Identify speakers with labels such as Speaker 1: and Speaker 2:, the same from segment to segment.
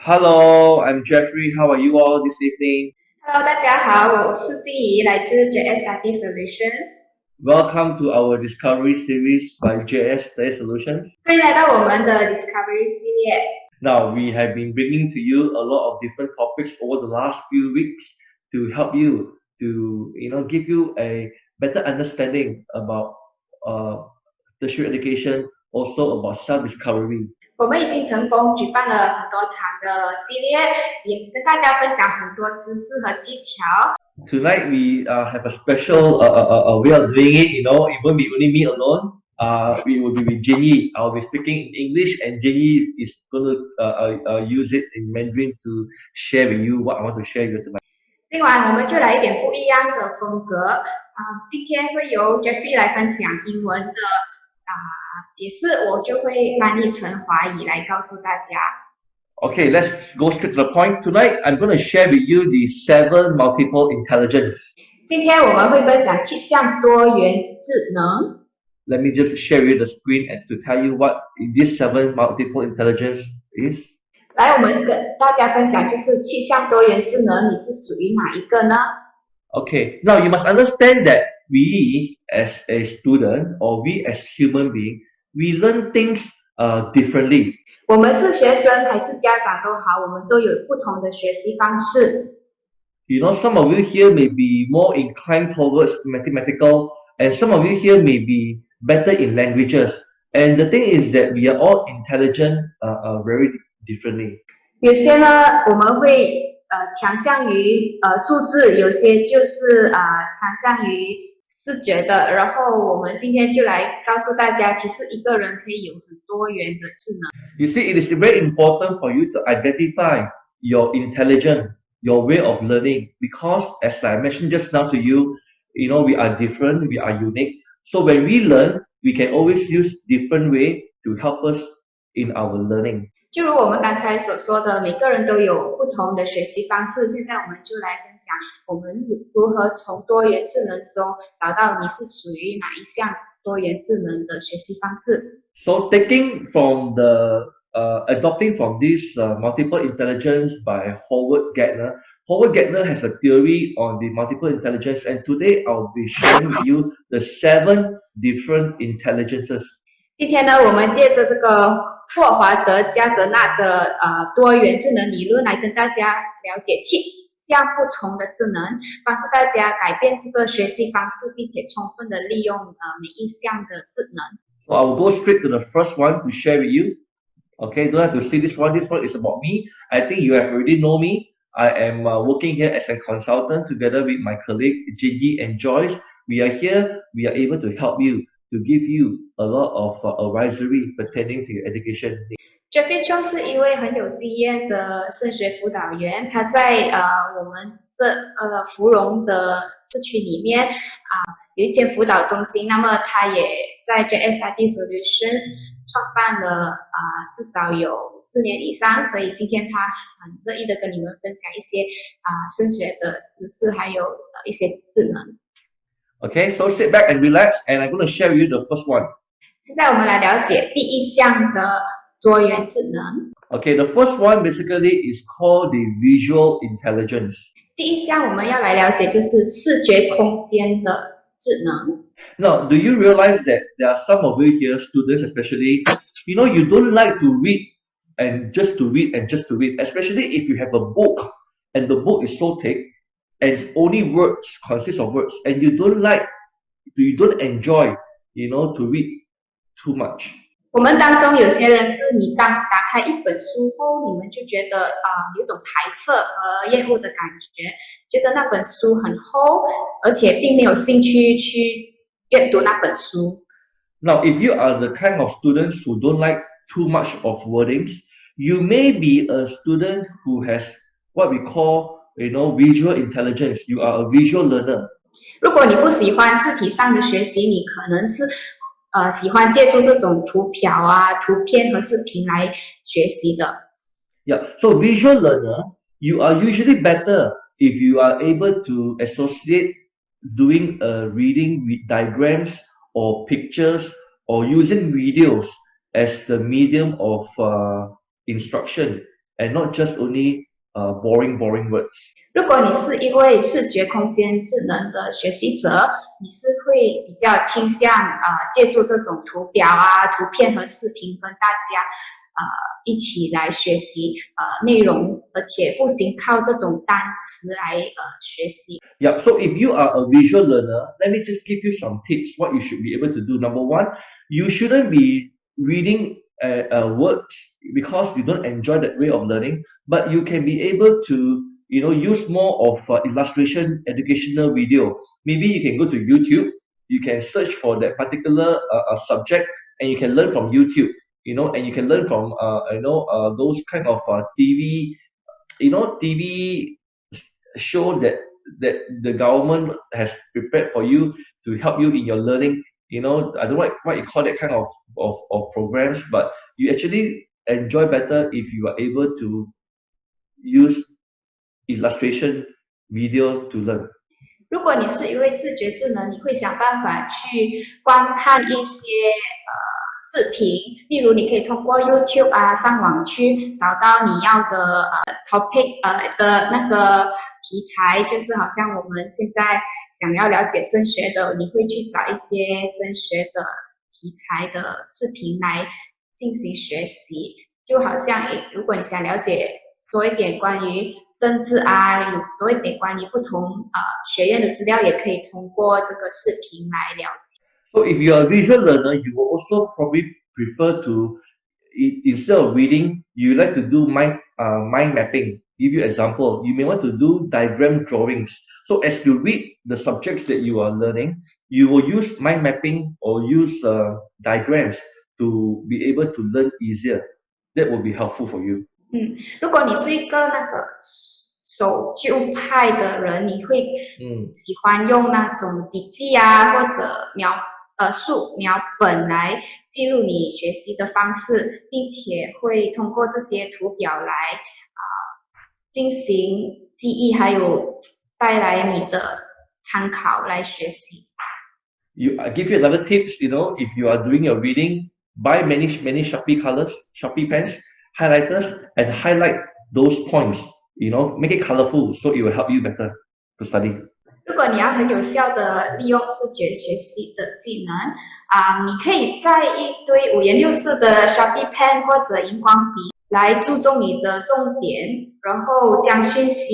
Speaker 1: Hello, I'm Jeffrey. How are you all this evening?
Speaker 2: Hello，大家好，我是静怡，来自 JS Study Solutions。Welcome
Speaker 1: to our Discovery series by JS Study Solutions.
Speaker 2: 欢迎来到我们的 Discovery 系列。
Speaker 1: Now, we have been bringing to you a lot of different topics over the last few weeks to help you to, give you a better understanding about tertiary education, also about self-discovery.
Speaker 2: 我们已经成功举办了很多场的系列，也跟大家分享很多知识和技巧。
Speaker 1: Tonight we have a special way of doing it. It won't be only me alone. We will be with Jean Yee. I'll be speaking in English, and Jean Yee is going to use it in Mandarin to share with you what I want to share with you tonight.
Speaker 2: 今晚我们就来一点不一样的风格。今天会由 Jeffrey 来分享英文的解释，我就会翻译成华语来告诉大家。
Speaker 1: Okay, let's go straight to the point. Tonight, I'm going to share with you the 7 multiple intelligence.
Speaker 2: 今天我们会分享7项多元智能。
Speaker 1: Let me just share with you the screen and to tell you what this 7 multiple intelligence is.
Speaker 2: 来，我们跟大家分享就是7项多元智能，你是属于哪一个呢？
Speaker 1: Okay, now you must understand that we as a student or we as human being, we learn things differently.
Speaker 2: 我们是学生还是家长都好，我们都有不同的学习方式。
Speaker 1: Some of you here may be more inclined towards mathematical, and some of you here may be better in languages. And the thing is that we are all intelligent very differently.
Speaker 2: 有些呢，我们会强项于数字，有些就是强项于视觉的。然后我们今天就来告诉大家，其实一个人可以有很多元的智能。
Speaker 1: You see, it is very important for you to identify your intelligence, your way of learning, because as I mentioned just now to you, we are different, we are unique. So when we learn, we can always use different way to help us in our learning.
Speaker 2: 就如我们刚才所说的，每个人都有不同的学习方式。现在我们就来分享我们如何从多元智能中找到你是属于哪一项多元智能的学习方式。
Speaker 1: So adopting from this multiple intelligence by Howard Gardner. Howard Gardner has a theory on the multiple intelligence, and today I'll be sharing with you the 7 different intelligences.
Speaker 2: 今天呢，我们借着这个霍华德·加德纳的多元智能理论来跟大家了解7项不同的智能，帮助大家改变这个学习方式，并且充分的利用每一项的智能。
Speaker 1: So I will go straight to the first one to share with you. Okay, don't have to see this one. This one is about me. I think you have already know me. I am working here as a consultant together with my colleague Jean Yee and Joyce. We are here. We are able to help you, to give you a lot of advisory pertaining to your education.
Speaker 2: Jeffrey Chong 是一位很有经验的升学辅导员，他在我们这芙蓉的市区里面有一间辅导中心，那么他也在 JS Study Solutions 创办了至少有4年以上，所以今天他很乐意的跟你们分享一些升学的知识，还有一些智能。
Speaker 1: Okay, so sit back and relax, and I'm going to share with you the first one.
Speaker 2: 现在我们来了解第一项的多元智能。
Speaker 1: Okay, the first one basically is called the visual intelligence.
Speaker 2: 第一项我们要来了解就是视觉空间的智能。
Speaker 1: Now, do you realize that there are some of you here, students especially, you don't like to read and just to read and just to read, especially if you have a book and the book is so thick and it's only words, consists of words, and you don't enjoy, to read too much.
Speaker 2: 我们当中有些人是你当打开一本书后，你们就觉得有一种排斥和厌恶的感觉，觉得那本书很厚，而且并没有兴趣去阅读那本书。
Speaker 1: Now, if you are the kind of students who don't like too much of wordings, you may be a student who has what we call, visual intelligence. You are a visual learner.
Speaker 2: 如果你不喜欢字体上的学习，你可能是喜欢借助这种图表图片和视频来学习的。
Speaker 1: Yeah, so visual learner, you are usually better if you are able to associate doing reading with diagrams or pictures or using videos as the medium of instruction and not just only boring words.
Speaker 2: 如果你是一位视觉空间智能的学习者，你是会比较倾向借助这种图表啊、图片和视频跟大家一起来学习内容，而且不仅靠这种单词来学习。
Speaker 1: Yeah, so if you are a visual learner, let me just give you some tips what you should be able to do. Number one, you shouldn't be reading words because you don't enjoy that way of learning, but you can be able to use more of illustration educational video. Maybe you can go to YouTube, you can search for that particular subject, and you can learn from YouTube. And you can learn from those kind of TV TV shows that the government has prepared for you to help you in your learning. I don't know what you call that kind of programs, but you actually enjoy better if you are able to use illustration video to learn.
Speaker 2: 如果你是一位视觉智能，你会想办法去观看一些视频，例如你可以通过 YouTube 上网去找到你要的topic 的那个题材，就是好像我们现在想要了解升学的，你会去找一些升学的题材的视频来进行学习，就好像如果你想了解多一点关于政治有多一点关于不同学院的资料，也可以通过这个视频来了解。
Speaker 1: So if you are a visual learner, you will also probably prefer to, instead of reading, you like to do mind mapping. Give you an example, you may want to do diagram drawings. So as you read the subjects that you are learning, you will use mind mapping or use diagrams to be able to learn easier. That will be helpful for you.
Speaker 2: 如果你是一个那个守旧派的人，你会喜欢用那种笔记或者素描本来记录你学习的方式，并且会通过这些图表来进行记忆，还有带来你的参考来学习。
Speaker 1: I give you another tips. If you are doing your reading, buy many Sharpie colors, Sharpie pens, highlighters, and highlight those points. Make it colorful, so it will help you better to study.
Speaker 2: 如果你要很有效的利用视觉学习的技能你可以在一堆五颜六色的 Sharpie pen 或者荧光笔来注重你的重点，然后将讯息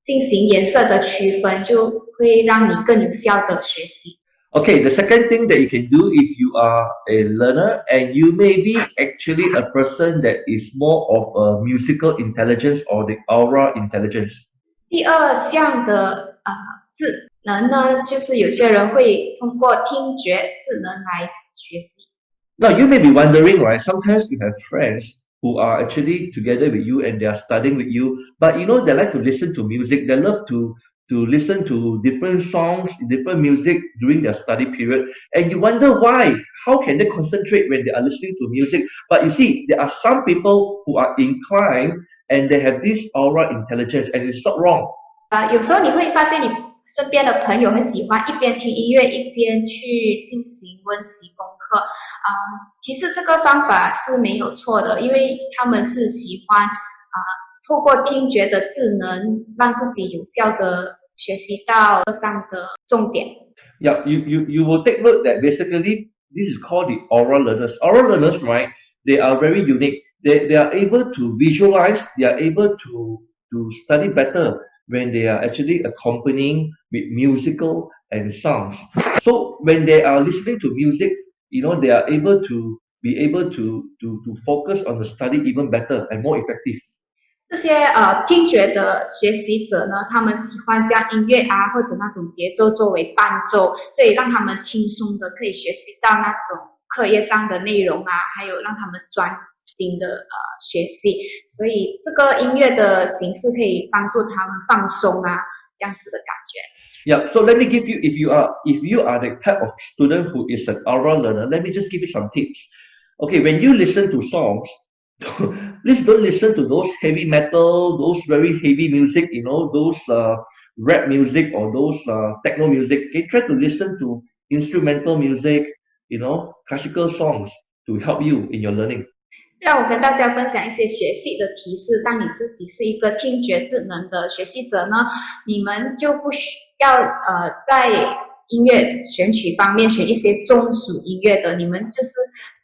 Speaker 2: 进行颜色的区分，就会让你更有效的学习。
Speaker 1: Okay, the second thing that you can do if you are a learner and you may be actually a person that is more of a musical intelligence or the aura intelligence.
Speaker 2: 第二项的智能呢，就是有些人会通过听觉智能来学习。
Speaker 1: Now you may be wondering, right? Sometimes you have friends who are actually together with you and they are studying with you, but they like to listen to music. They love to listen to different songs, different music during their study period, and you wonder why. How can they concentrate when they are listening to music? But you see, there are some people who are inclined and they have this aura intelligence, and it's not wrong.
Speaker 2: 有时候你会发现你身边的朋友很喜欢一边听音乐一边去进行温习功课其实这个方法是没有错的，因为他们是喜欢透过听觉的智能让自己有效的学习到课上的重点。
Speaker 1: Yeah, you will take note that basically this is called the oral learners. Oral learners, right? They are very unique. They are able to visualize. They are able to study better when they are actually accompanying with musical and sounds. So when they are listening to music, they are able to focus on the study even better and more effective.
Speaker 2: 这些听觉的学习者呢，他们喜欢将音乐或者那种节奏作为伴奏，所以让他们轻松的可以学习到那种课业上的内容还有让他们专心的学习，所以这个音乐的形式可以帮助他们放松这样子的感觉。
Speaker 1: Yeah, so let me give you, if you are the type of student who is an oral learner, let me just give you some tips. Okay, when you listen to songs, please don't listen to those heavy metal, those very heavy music, those rap music or those techno music. Okay, try to listen to instrumental music, classical songs to help you in your learning.
Speaker 2: 让我跟大家分享一些学习的提示。当你自己是一个听觉智能的学习者呢，你们就不需要在音乐选曲方面选一些中属音乐的，你们就是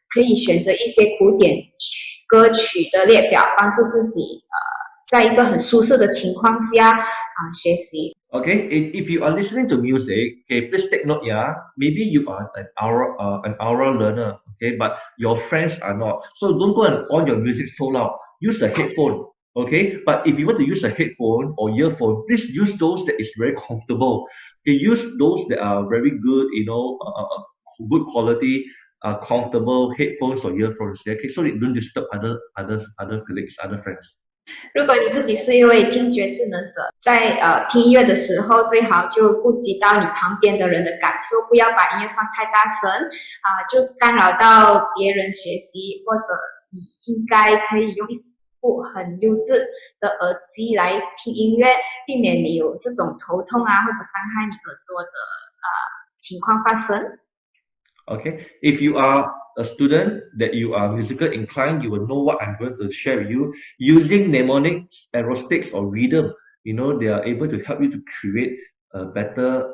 Speaker 2: 可以选择一些古典歌曲的列表，帮助自己在一个很舒适的情况下学习。
Speaker 1: Okay, if you are listening to music, okay, please take note, yeah. Maybe you are an aura learner, okay, but your friends are not. So don't go and on your music so loud. Use a headphone, okay. But if you want to use a headphone or earphone, please use those that is very comfortable. Okay, use those that are very good, good quality, comfortable headphones or earphones. Okay, so that you don't disturb other colleagues, other friends.
Speaker 2: 如果你自己是一位听觉智能者，在听音乐的时候，最好就顾及到你旁边的人的感受，不要把音乐放太大声就干扰到别人学习，或者你应该可以用一副很优质的耳机来听音乐，避免你有这种头痛或者伤害你耳朵的情况发生。
Speaker 1: Okay, if you are a student that you are musical inclined, you will know what I'm going to share with you. Using mnemonics, acoustics, or rhythm, they are able to help you to create a better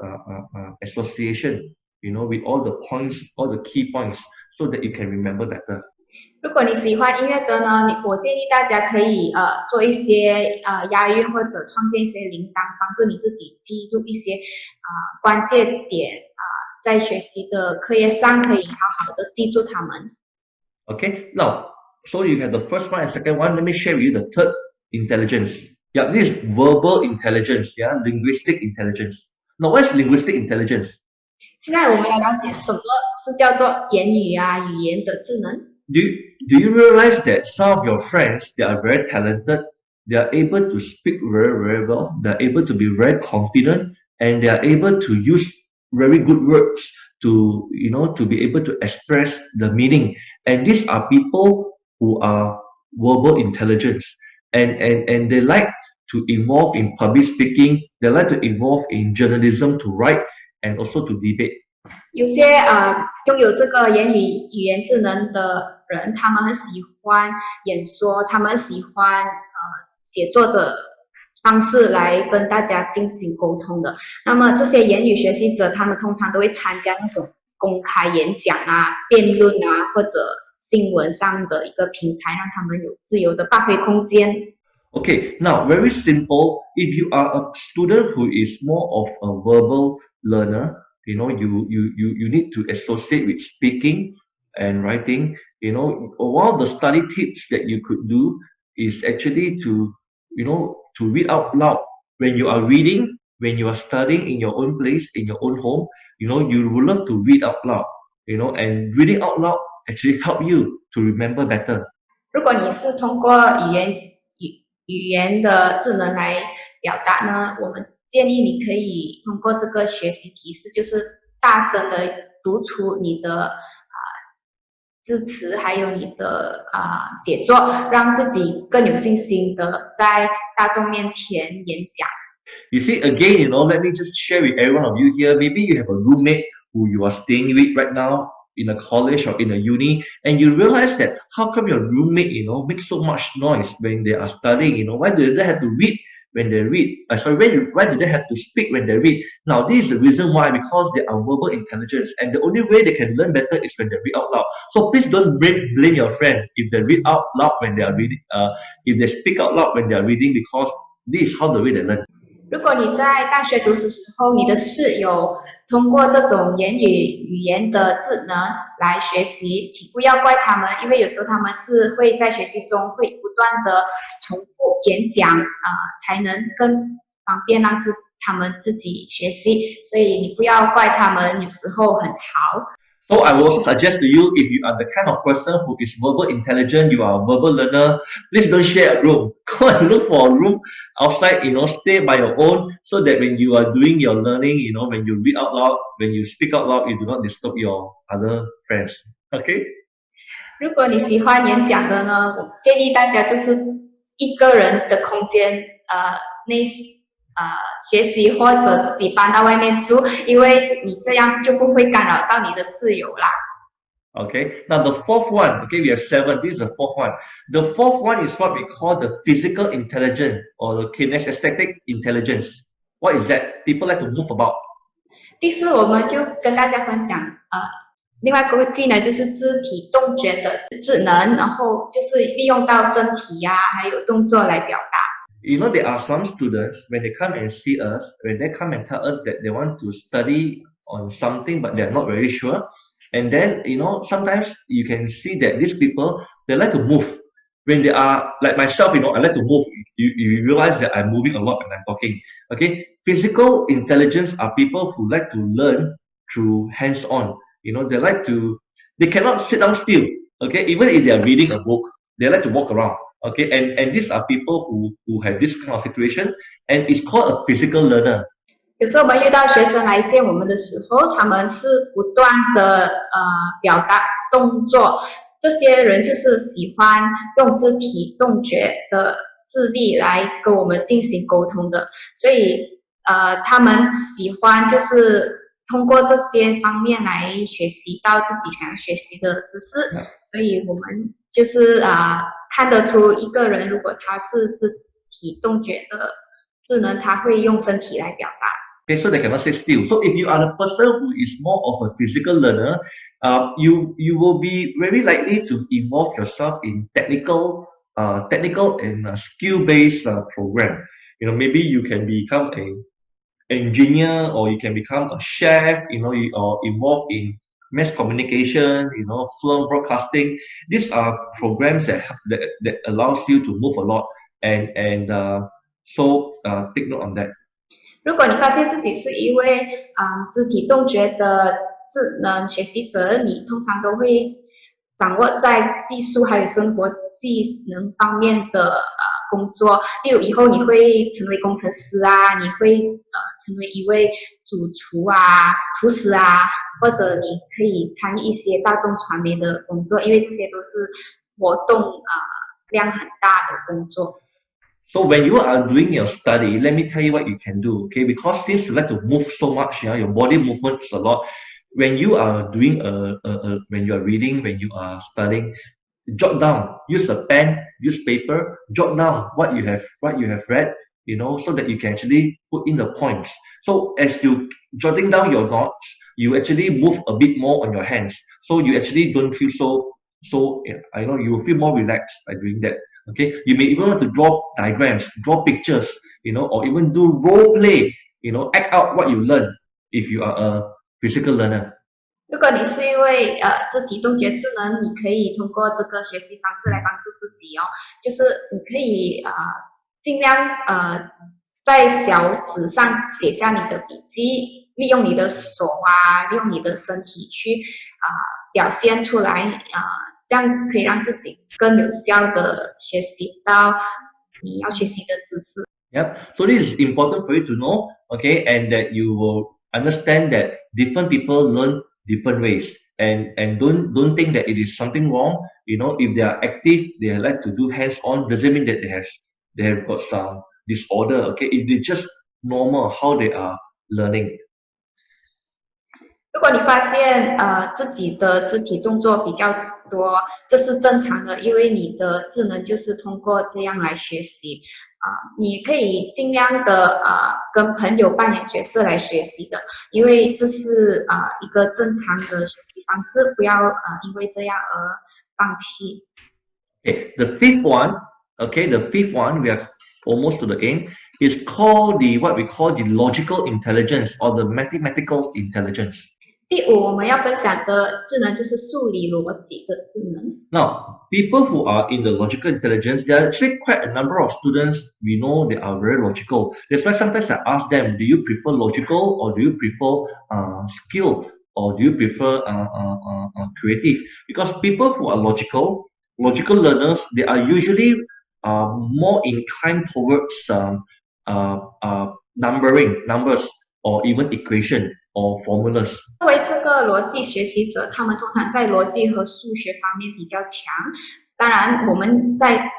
Speaker 1: association, with all the points, all the key points, so that you can remember better.
Speaker 2: 如果你喜欢音乐的呢，我建议大家可以做一些押韵或者创建一些铃铛，帮助你自己记录一些关键点在学习的课业上可以好好的记住它们。
Speaker 1: Okay, now, so you have the first one and second one. Let me share with you the third intelligence. Yeah, this is verbal intelligence. Yeah, linguistic intelligence. Now, what is linguistic intelligence?
Speaker 2: 现在我们来了解什么是叫做言语语言的智能。
Speaker 1: Do you realize that some of your friends, they are very talented, they are able to speak very, very well, they are able to be very confident, and they are able to use very good words to be able to express the meaning. And these are people who are verbal intelligence, and they like to involve in public speaking, they like to involve in journalism, to write, and also to debate.
Speaker 2: 有些拥有这个言语语言智能的人，他们很喜欢演说，他们喜欢写作的方式来跟大家进行沟通的。那么这些言语学习者，他们通常都会参加那种公开演讲辩论或者新闻上的一个平台，让他们有自由的发挥空间。
Speaker 1: Okay, now very simple. If you are a student who is more of a verbal learner, you need to associate with speaking and writing. One of the study tips that you could do is actually to read out loud. When you are reading, when you are studying in your own place, in your own home, you will love to read out loud, and reading out loud actually help you to remember better.
Speaker 2: 如果你是通过语言的智能来表达呢，我们建议你可以通过这个学习提示，就是大声的读出你的字词，还有你的写作，让自己更有信心的在大众面前演讲。
Speaker 1: You see, again, let me just share with every one of you here. Maybe you have a roommate who you are staying with right now in a college or in a uni, and you realize that how come your roommate, makes so much noise when they are studying? Why do they have to read when they read? Why do they have to speak when they read? Now, this is the reason why, because they are verbal intelligence, and the only way they can learn better is when they read out loud. So please don't blame your friend if they read out loud when they are reading, if they speak out loud when they are reading, because this is how the way they learn.
Speaker 2: 如果你在大学读书时候，你的室友通过这种言语语言的智能来学习，请不要怪他们，因为有时候他们是会在学习中会不断的重复演讲才能更方便让他们自己学习，所以你不要怪他们有时候很吵。
Speaker 1: So I will also suggest to you, if you are the kind of person who is verbal intelligent, you are a verbal learner, please don't share a room. Go and look for a room outside, stay by your own, so that when you are doing your learning, when you read out loud, when you speak out loud, you do not disturb your other friends. Okay?
Speaker 2: 如果你喜欢演讲的呢，我建议大家就是一个人的空间学习，或者自己搬到外面住，因为你这样就不会干扰到你的室友啦。
Speaker 1: Okay, now the fourth one, okay, we have 7. This is the fourth one. The fourth one is what we call the physical intelligence or the kinesthetic intelligence. What is that? People like to move about.
Speaker 2: 第四，我们就跟大家分享另外一个技能就是肢体动觉的智能，然后就是利用到身体呀、还有动作来表达。
Speaker 1: You know, there are some students when they come and see us, when they come and tell us that they want to study on something but they're not very sure. And then, you know, sometimes you can see that these people, they like to move. When they are, like myself, you know, I like to move. You realize that I'm moving a lot when I'm talking. Okay, physical intelligence are people who like to learn through hands-on. You know, they cannot sit down still. Okay, even if they are reading a book, they like to walk around. Okay, and these are people who have this kind of situation, and it's called a physical learner.
Speaker 2: 有时候我们遇到学生来见我们的时候，他们是不断的表达动作，这些人就是喜欢用肢体动觉的智力来跟我们进行沟通的，所以他们喜欢就是通过这些方面来学习到自己想学习的知识，所以我们就是看得出一个人如果他是肢体动觉的智能，他会用身体来表达。
Speaker 1: Okay, so they cannot sit still. So if you are the person who is more of a physical learner, you will be very likely to involve yourself in technical and skill-based program. You know, maybe you can become an engineer or you can become a chef. You know, or involved in mass communication. You know, film broadcasting. These are programs that allows you to move a lot so take note on that.
Speaker 2: 如果你发现自己是一位肢体动觉的智能学习者，你通常都会掌握在技术还有生活技能方面的工作。例如以后你会成为工程师啊，你会成为一位主厨啊、厨师啊，或者你可以参与一些大众传媒的工作，因为这些都是活动量很大的工作。
Speaker 1: So when you are doing your study, let me tell you what you can do, okay? Because since you like to move so much, your body movement is a lot. When you are doing when you are reading, when you are studying, jot down. Use a pen, use paper, jot down what you have read, you know, so that you can actually put in the points. So as you jotting down your notes, you actually move a bit more on your hands. So you actually don't feel so I know you will feel more relaxed by doing that. Okay, you may even want to draw diagrams, draw pictures, you know, or even do role play, you know, act out what you learn if you are a physical learner.
Speaker 2: 如果你是一位肢体动觉智能，你可以通过这个学习方式来帮助自己哦，就是你可以尽量在小纸上写下你的笔记，利用你的手利用你的身体去表现出来这样可以让自己更有效的学习到你要学习的知识。
Speaker 1: Yep. So this is important for you to know, okay, and that you will understand that different people learn different ways, and don't think that it is something wrong. You know, if they are active, they like to do hands-on, doesn't mean that they have got some disorder. Okay, it is just normal how they are learning.
Speaker 2: 如果你发现自己的肢体动作比较多，这是正常的，因为你的智能就是通过这样来学习你可以尽量的跟朋友扮演角色来学习的，因为这是一个正常的学习方式，不要因为这样而放弃。
Speaker 1: Okay, the fifth one, we are almost to the end. Is called what we call the logical intelligence or the mathematical intelligence.
Speaker 2: 第五，我们要分享的智能就是数理逻辑的智能。
Speaker 1: Now, people who are in the logical intelligence, there are actually quite a number of students we know they are very logical. That's why sometimes I ask them, do you prefer logical or do you prefer skill or do you prefer creative? Because people who are logical learners, they are usually more inclined towards numbers, or even equation or formulas.
Speaker 2: 作为这个逻辑学习者，他们通常在逻辑和数学方面比较强。当然，我们在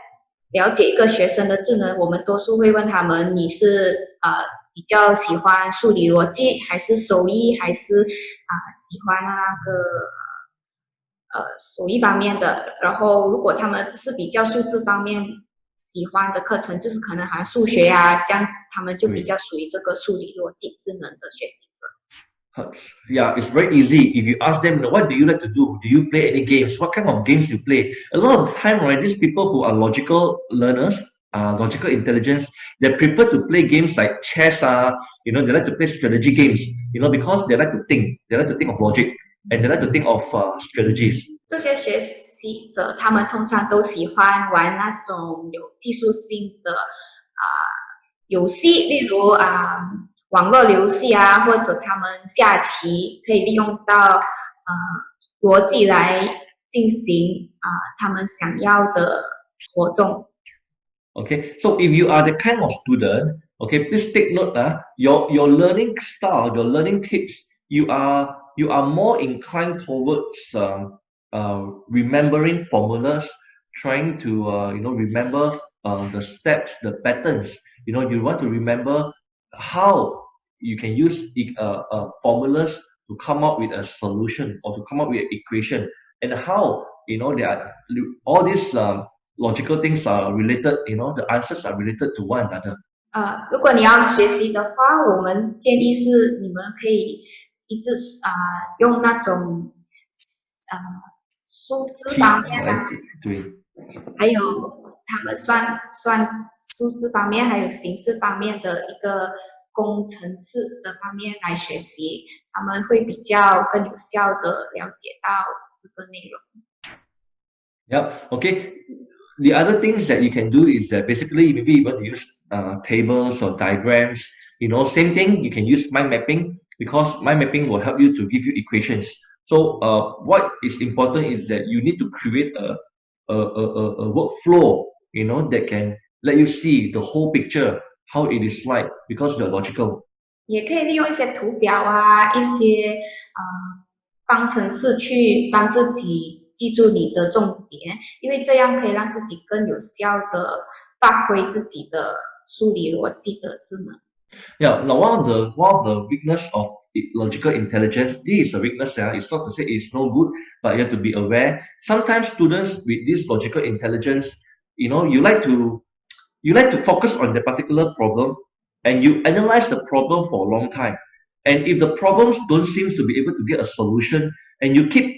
Speaker 2: 了解一个学生的智能，我们多数会问他们：你是比较喜欢数理逻辑，还是手艺，还是喜欢手艺方面的，然后如果他们是比较数字方面喜欢的课程，就是可能含数学啊，这样他们就比较属于这个数理逻辑智能的学习者。
Speaker 1: Yeah, it's very easy. If you ask them, what do you like to do? Do you play any games? What kind of games you play? A lot of the time, right, these people who are logical learners, logical intelligence, they prefer to play games like chess, they like to play strategy games, because they like to think. They like to think of logic and they like to think of strategies.
Speaker 2: 这些学习者，他们通常都喜欢玩那种有技术性的游戏，例如网络游戏啊，或者他们下棋可以利用到逻辑来进行他们想要的活动。
Speaker 1: Okay, so if you are the kind of student, okay, please take note, your learning style, your learning tips, you are more inclined towards remembering formulas, trying to remember the steps, the patterns. You want to remember how you can use formulas to come up with a solution or to come up with an equation, and how they are all these logical things are related. The answers are related to one another.
Speaker 2: 如果你要学习的话，我们建议是你们可以一直用那种数字方面
Speaker 1: 对，
Speaker 2: 还有他们算数字方面，还有形式方面的一个工程式的方面来学习，他们会比较更有效的了解到这个内容。
Speaker 1: Yeah. Okay. The other things that you can do is that basically maybe you want to use tables or diagrams. Same thing. You can use mind mapping because mind mapping will help you to give you equations. So what is important is that you need to create a workflow, that can let you see the whole picture, how it is like, because you're logical.
Speaker 2: 也可以利用一些图表啊，一些方程式去帮自己记住你的重点，因为这样可以让自己更有效的发挥自己的数理逻辑的智能。
Speaker 1: Yeah. Now one of the weakness of logical intelligence, this is a weakness. It's not to say it's no good, but you have to be aware. Sometimes students with this logical intelligence, you like to focus on the particular problem, and you analyze the problem for a long time. And if the problems don't seem to be able to get a solution, and you keep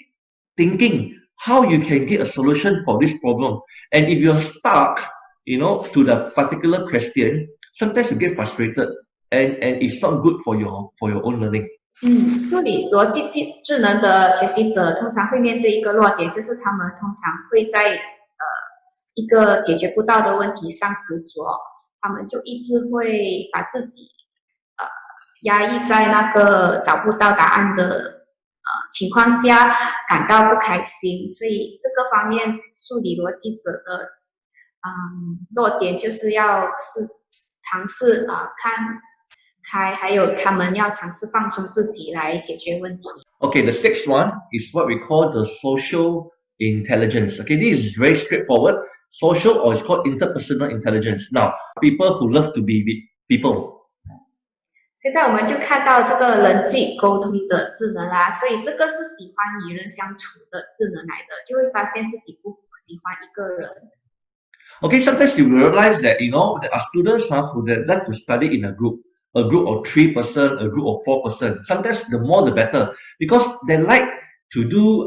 Speaker 1: thinking how you can get a solution for this problem, and if you're stuck, to the particular question, sometimes you get frustrated, and it's not good for your own learning.
Speaker 2: 数理逻辑智能的学习者通常会面对一个弱点，就是他们通常会在一个解决不到的问题上执着，他们就一直会把自己压抑在那个找不到答案的情况下，感到不开心。所以这个方面，数理逻辑者的弱点就是要尝试看开，还有他们要尝试放松自己来解决问题。
Speaker 1: Okay, the sixth one is what we call the social intelligence. Okay, this is very straightforward. Social, or it's called interpersonal intelligence. Now, people who love to be with people.
Speaker 2: 现在我们就看到这个人际沟通的智能啦，所以这个是喜欢与人相处的智能来的，就会发现自己不喜欢一个人。
Speaker 1: Okay, sometimes you realize that there are students who like to study in a group of 3%, a group of 4%. Sometimes the more the better, because they like to do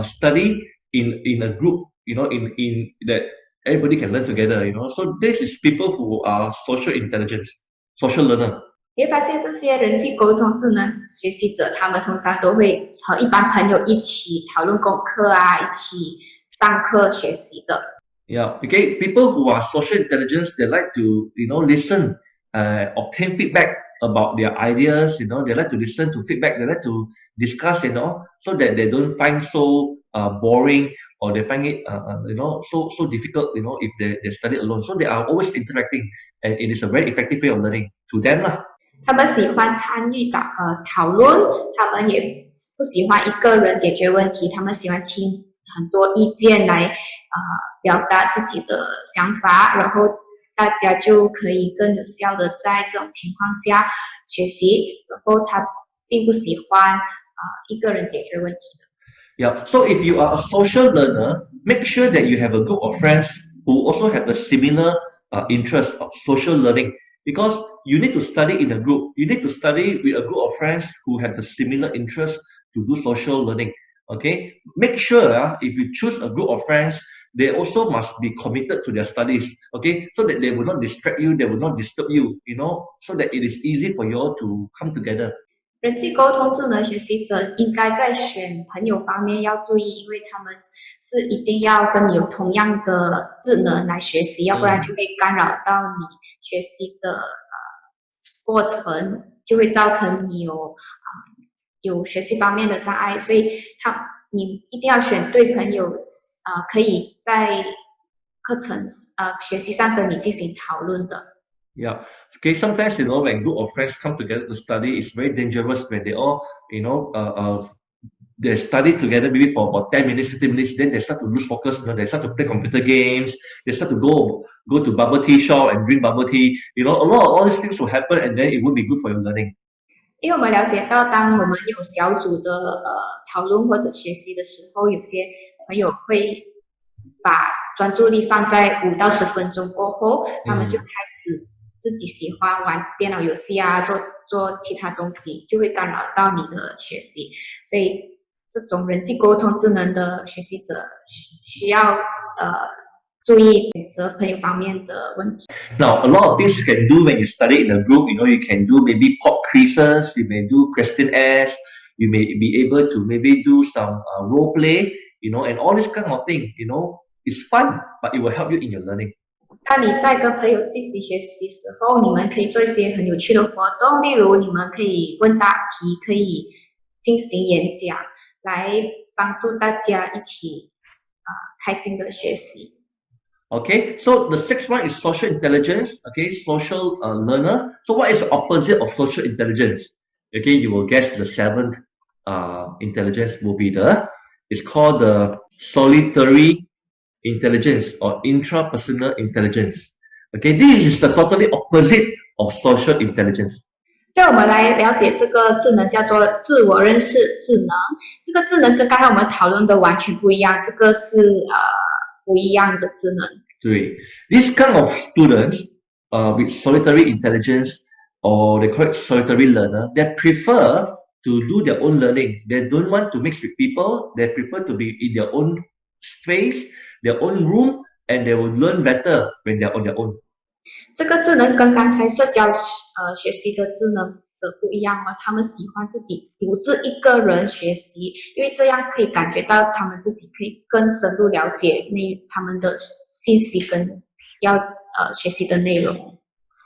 Speaker 1: study in a group. In that everybody can learn together. So this is people who are social intelligence, social learner.
Speaker 2: 你会发现这些人际沟通智能学习者，他们通常都会和一般朋友一起讨论功课啊，一起上课学习的。
Speaker 1: Yeah. Okay. People who are social intelligence, they like to listen, obtain feedback about their ideas. They like to listen to feedback. They like to discuss. So that they don't find so boring, or they find it so difficult. If they study alone. So they are always interacting, and it is a very effective way of learning to them lah.
Speaker 2: 他们喜欢参与讨论，他们也不喜欢一个人解决问题，他们喜欢听很多意见来表达自己的想法，然后大家就可以更有效的在这种情况下学习。然后他并不喜欢一个人解决问题的。
Speaker 1: Yeah. So if you are a social learner, make sure that you have a group of friends who also have the similar interest of social learning, because you need to study in a group. You need to study with a group of friends who have the similar interest to do social learning. Okay. Make sure if you choose a group of friends, they also must be committed to their studies. Okay. So that they will not distract you, they will not disturb you. So that it is easy for you all to come together.
Speaker 2: 人际沟通智能学习者应该在选朋友方面要注意，因为他们是一定要跟你有同样的智能来学习，要不然就会干扰到你学习的过程，就会造成你有学习方面的障碍。所以你一定要选对朋友，可以在课程学习上跟你进行讨论的。
Speaker 1: Yeah. Okay, sometimes, when group of friends come together to study, it's very dangerous when they all, they study together maybe for about 10 minutes, 15 minutes, then they start to lose focus, they start to play computer games, they start to go to bubble tea shop and drink bubble tea, a lot of all these things will happen and then it won't be good for your learning.
Speaker 2: 因为我们了解到，当我们有小组的讨论或者学习的时候，有些朋友会把专注力放在5到10分钟过后，他们就开始自己喜欢玩电脑游戏啊，做其他东西，就会干扰到你的学习。所以这种人际沟通智能的学习者需要注意选择朋友方面的问题。
Speaker 1: Now, a lot of things you can do when you study in a group, you can do maybe pop quizzes, you may do questionnaires, you may be able to maybe do some role play, and all this kind of thing, it's fun, but it will help you in your learning.
Speaker 2: 当你在跟朋友进行学习时候，你们可以做一些很有趣的活动，例如你们可以问答题，可以进行演讲，来帮助大家一起开心的学习。
Speaker 1: Okay, so the sixth one is social intelligence. Okay, social learner. So what is the opposite of social intelligence? Okay, you will guess the seventh intelligence will be it's called the solitary intelligence or intrapersonal intelligence. Okay, this is the totally opposite of social intelligence.
Speaker 2: 所以我们来了解这个智能叫做自我认识智能。这个智能跟刚才我们讨论的完全不一样，这个是不一样的智能。
Speaker 1: 对 ，this kind of students with solitary intelligence or they call it solitary learner, they prefer to do their own learning. They don't want to mix with people. They prefer to be in their own space, their own room, and they will learn better when they're on their own.
Speaker 2: 这个智能跟刚才社交学习的智能者不一样哦，他们喜欢自己独自一个人学习，因为这样可以感觉到他们自己可以更深入了解他们的信息跟要学习的内容。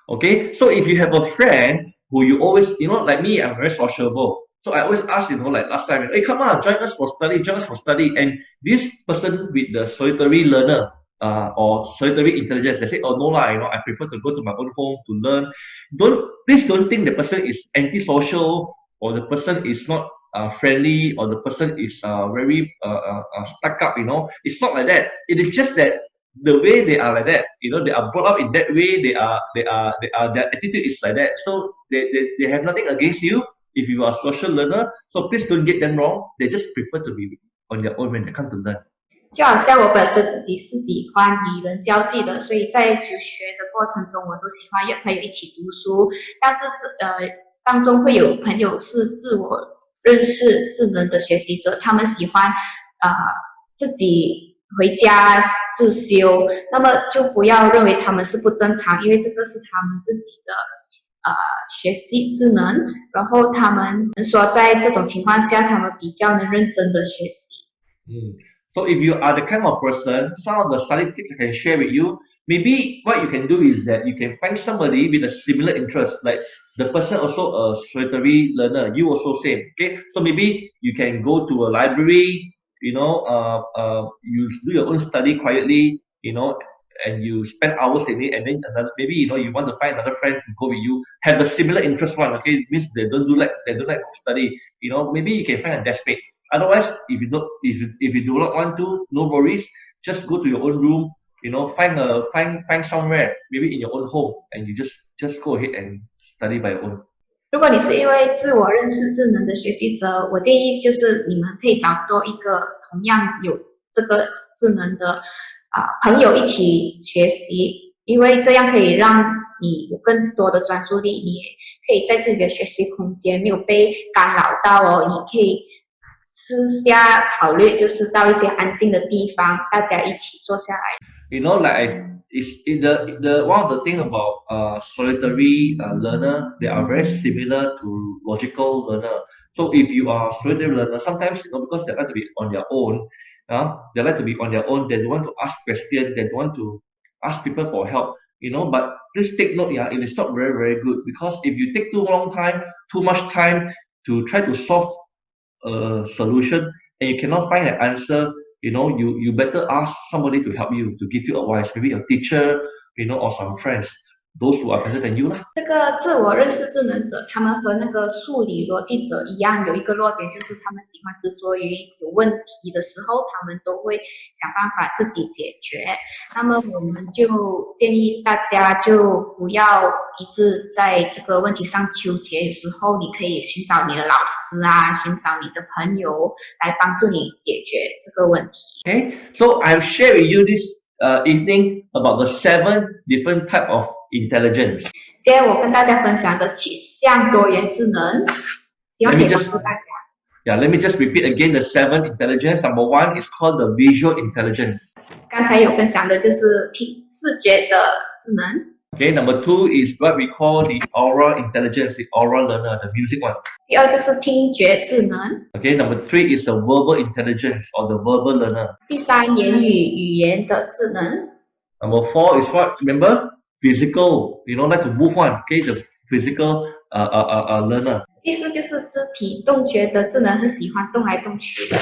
Speaker 1: Okay, so if you have a friend who you always, like me, I'm very sociable. So I always ask, like last time, hey, come on, join us for study. And this person with the solitary learner, or solitary intelligence, they say, oh no lah, I prefer to go to my own home to learn. Please don't think the person is antisocial or the person is not friendly or the person is very stuck up. It's not like that. It is just that the way they are like that, they are brought up in that way. Their attitude is like that. So they have nothing against you if you are a social learner. So please don't get them wrong. They just prefer to be on their own when they come to learn.
Speaker 2: 就好像我本身自己是喜欢与人交际的，所以在求学的过程中，我都喜欢约朋友一起读书。但是当中会有朋友是自我认识智能的学习者，他们喜欢自己回家自修，那么就不要认为他们是不正常，因为这个是他们自己的学习智能，然后他们说在这种情况下，他们比较能认真的学习。
Speaker 1: So if you are the kind of person, some of the study tips I can share with you, maybe what you can do is that you can find somebody with a similar interest, like the person also a solitary learner, you also same. Okay, so maybe you can go to a library, you do your own study quietly, and you spend hours in it, and then maybe you want to find another friend to go with you, have the similar interest one. Okay, means they don't like study. Maybe you can find a desk mate. Otherwise, if you do not want to, no worries. Just go to your own room. Find somewhere, maybe in your own home, and you just go ahead and study by your own.
Speaker 2: 如果你是一位自我认识智能的学习者，我建议就是你们可以找多一个同样有这个智能的朋友一起学习，因为这样可以让你有更多的专注力，你也可以在自己的学习空间没有被干扰到哦。你可以私下考虑，就是到一些安静的地方，大家一起坐下来。
Speaker 1: You know, the one of the thing about solitary learner, they are very similar to logical learner. So if you are solitary learner, sometimes because they like to be on their own, they like to be on their own. They don't want to ask questions. They don't want to ask people for help. But please take note, it is not very very good because if you take too much time to try to solve a solution and you cannot find an answer, you better ask somebody to help you, to give you advice, maybe a teacher, or some friends, those who are better than you lah.
Speaker 2: 这个自我认识智能者，他们和那个数理逻辑者一样，有一个弱点，就是他们喜欢执着于有问题的时候，他们都会想办法自己解决。那么我们就建议大家就不要一直在这个问题上纠结，有时候你可以寻找你的老师啊，寻找你的朋友来帮助你解决这个问题。
Speaker 1: Okay, so I've shared with you this evening about the 7 different type of intelligence.
Speaker 2: 今天我跟大家分享的7项多元智能，希望可以帮助大家。
Speaker 1: Let me just repeat again the 7 intelligence. Number 1 is called the visual intelligence.
Speaker 2: 刚才有分享的就是视觉的智能。
Speaker 1: Okay, number 2 is what we call the oral intelligence, the oral learner, the music one.
Speaker 2: 第二就是听觉智能。
Speaker 1: Okay, number 3 is the verbal intelligence or the verbal learner.
Speaker 2: 第三，言语言的智能。
Speaker 1: Number 4 is what? Remember? Physical, like to move on. Okay, the physical learner.
Speaker 2: 第四就是肢体动觉的智能，是喜欢动来动去的。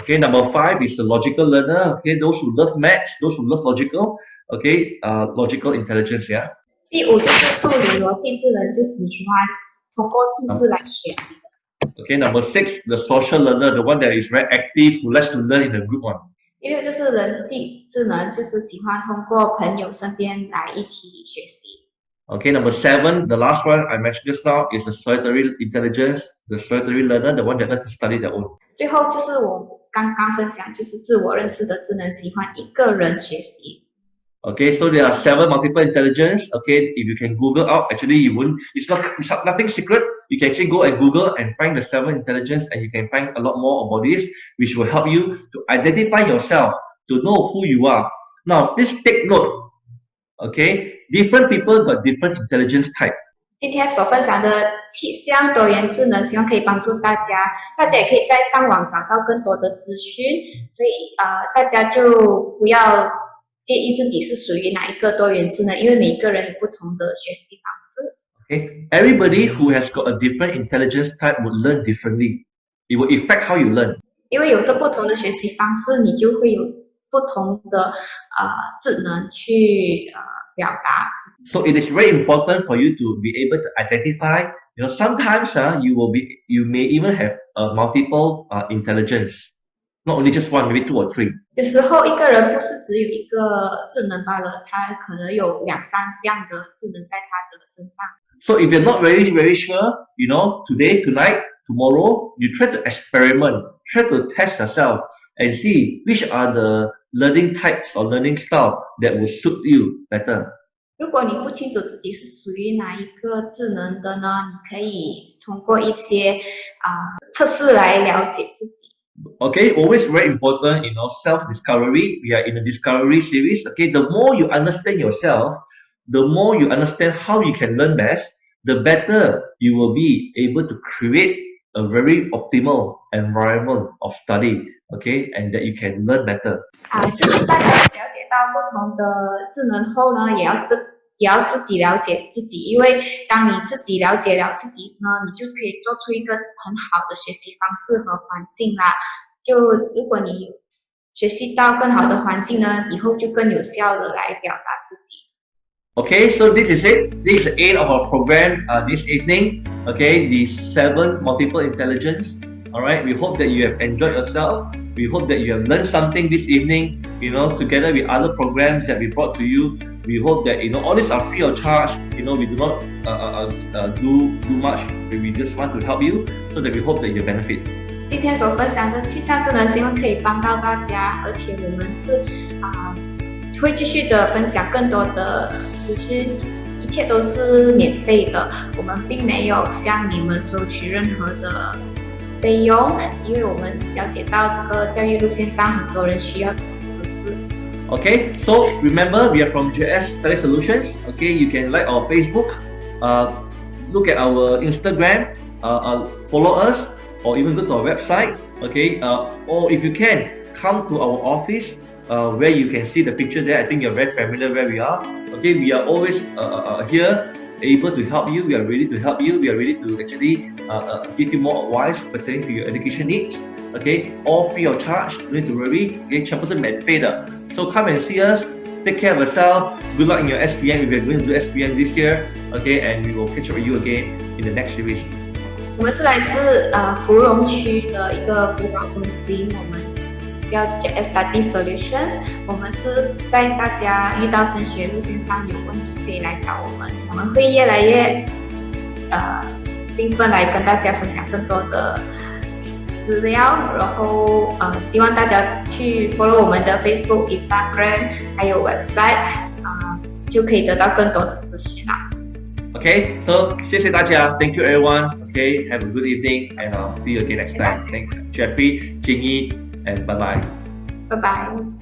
Speaker 1: Okay, number 5 is the logical learner. Okay, those who love maths, those who love logical. Okay, logical intelligence, yeah.
Speaker 2: 第5就是数理逻辑智能，就是你喜欢通过数字来学习的。
Speaker 1: Okay, number 6, the social learner, the one that is very active, who likes to learn in a group one.
Speaker 2: 第6就是人际智能，就是喜欢通过朋友身边来一起学习。
Speaker 1: Okay, number 7, the last one I mentioned just now is the solitary intelligence, the solitary learner, the one that likes to study their own.
Speaker 2: 最后就是我刚刚分享，就是自我认识的智能，喜欢一个人学习。
Speaker 1: Okay, so there are 7 multiple intelligence. Okay, if you can Google out, actually you won't. It's not nothing secret. You can actually go and Google and find the 7 intelligence, and you can find a lot more about this, which will help you to identify yourself, to know who you are. Now, please take note. Okay, different people got different intelligence type.
Speaker 2: 今天所分享的7项多元智能，希望可以帮助大家。大家也可以在上网找到更多的资讯，所以大家就不要介意自己是属于哪一个多元智能，因为每一个人有不同的学习方式。
Speaker 1: Okay, everybody who has got a different intelligence type would learn differently. It will affect how you learn.
Speaker 2: 因为有着不同的学习方式，你就会有不同的智能去表达。
Speaker 1: So it is very important for you to be able to identify. Sometimes you may even have multiple intelligence, not only just one, maybe 2 or 3.
Speaker 2: 有时候一个人不是只有一个智能罢了，他可能有2、3项的智能在他的身上。
Speaker 1: So if you're not very very sure, today, tonight, tomorrow, you try to experiment, try to test yourself and see which are the learning types or learning style that will suit you better.
Speaker 2: 如果你不清楚自己是属于哪一个智能的呢，你可以通过一些测试来了解自己。
Speaker 1: Okay, always very important, self-discovery. We are in a discovery series. Okay, the more you understand yourself, the more you understand how you can learn best, the better you will be able to create a very optimal environment of study. Okay, and that you can learn better.
Speaker 2: 就是大家了解到不同的智能后呢，也要自己了解自己，因为当你自己了解了自己呢，你就可以做出一个很好的学习方式和环境啦。就如果你学习到更好的环境呢，以后就更有效的来表达自己。
Speaker 1: Okay, so this is it. This is the end of our program this evening. Okay, the 7 multiple intelligence. Alright, we hope that you have enjoyed yourself. We hope that you have learned something this evening, together with other programs that we brought to you. We hope that, all these are free of charge. We do not do much. We just want to help you so that we hope that you benefit.
Speaker 2: 今天所分享的7项智能，希望可以帮到大家，而且我们是会继续的分享更多的资讯，一切都是免费的，我们并没有向你们收取任何的费用，因为我们了解到这个教育路线上很多人需要这种知识。
Speaker 1: Okay, so remember we are from JS Study Solutions. Okay, you can like our Facebook, look at our Instagram, follow us, or even go to our website. Okay, or if you can, come to our office where you can see the picture there. I think you're very familiar where we are. Okay, we are always here, able to help you. We are ready to help you. We are ready to actually give you more advice pertaining to your education needs. Okay, all free of charge. No need to worry. Okay, 全部是免费的。So come and see us. Take care of yourself. Good luck in your SPM if you're going to do SPM this year. Okay, and we will catch up with you again in the next series.
Speaker 2: 我们是来自芙蓉区的一个辅导中心，我们叫 JS Study Solutions。我们是在大家遇到升学路线上有问题可以来找我们，我们会越来越兴奋来跟大家分享更多的资料，然后希望大家去 follow 我们的 Facebook、Instagram 还有 website，就可以得到更多的资讯啦。
Speaker 1: Okay, so 谢谢大家 ，Thank you everyone. Okay, have a good evening, and I'll see you again next time. Thanks, Jeffrey, Jean Yee, and bye bye.
Speaker 2: Bye bye.